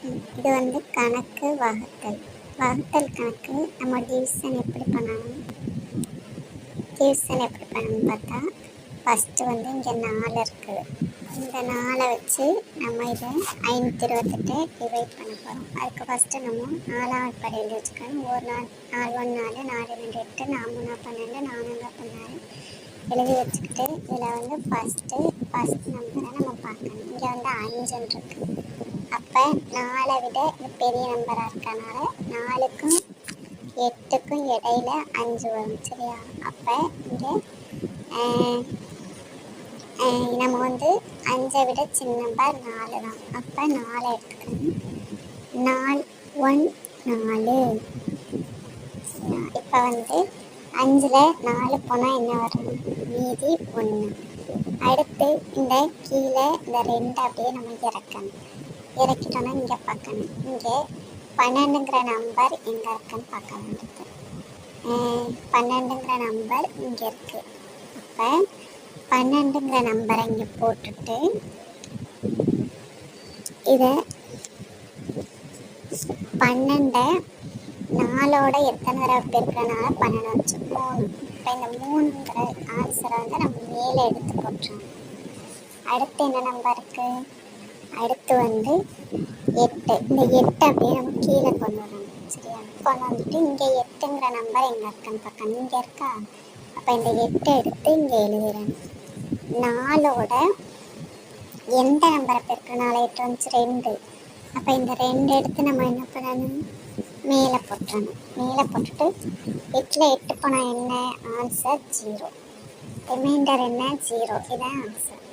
இது வந்து கணக்கு வகுத்தல். வகுத்தல் கணக்கு நம்ம டிவிஷன் எப்படி பண்ணணும் பார்த்தா, ஃபஸ்ட்டு வந்து இங்கே 4 இருக்குது. இந்த 4 வச்சு நம்ம இதை 528 டிவைட் பண்ண போகிறோம். அதுக்கு ஃபஸ்ட்டு நம்ம 4ஆம் படி எழுதி வச்சுக்கணும். ஒரு 4 1 4 4 2 8 4 3 12 4 16 எழுதி வச்சுக்கிட்டு இதில் வந்து ஃபஸ்ட் நம்பரை நம்ம பார்க்கணும். இங்கே வந்து 5 இருக்குது. அப்போ 4 விட இது பெரிய நம்பராக இருக்கனால 4க்கும் 8க்கும் இடையில 5 வரும். சரியா? அப்போ இங்கே நம்ம வந்து 5ஐ விட சின்ன நம்பர் 4 தான். அப்போ 4 எடுத்துக்கணும். 4 1 4. இப்போ வந்து 5ல் 4 போனால் என்ன வரும்? மீதி 1. அடுத்து இந்த கீழே இந்த 2 அப்படியே நம்ம இறக்கிட்டோன்னா இங்கே பார்க்கணும். இங்கே 12ங்கிற நம்பர் எங்கே இருக்குன்னு பார்க்க வேண்டியது. 12ங்கிற நம்பர் இங்கே இருக்குது. அப்போ 12ங்கிற நம்பரை இங்கே போட்டுட்டு இதை 12 4ஓட எத்தனை தடவை பெருக்கிறனால 12 வச்சு 3. இப்போ இந்த 3ங்கிற ஆன்சரை வந்து நம்ம மேலே எடுத்து போட்டுறோம். அடுத்து என்ன நம்பர் இருக்குது? அடுத்து வந்து 8. இந்த 8 அப்படியே நம்ம கீழே கொண்டு வரணும். சரியா? கொண்டு வந்துட்டு இங்கே 8ங்கிற நம்பர் எங்கே இருக்குன்னு பார்க்கணும். இங்கே இருக்கா? அப்போ இந்த 8 எடுத்து இங்கே எழுதிடணும். 4ஓட எந்த நம்பரை பெருக்கிறனால 8 வந்துச்சு? 2. அப்போ இந்த 2 எடுத்து நம்ம என்ன பண்ணணும்? மேலே போட்டுறணும். மேலே போட்டுட்டு 8ல் 8 போனால் என்ன? ஆன்சர் 0. ரிமைண்டர் என்ன? 0. இதான் ஆன்சர்.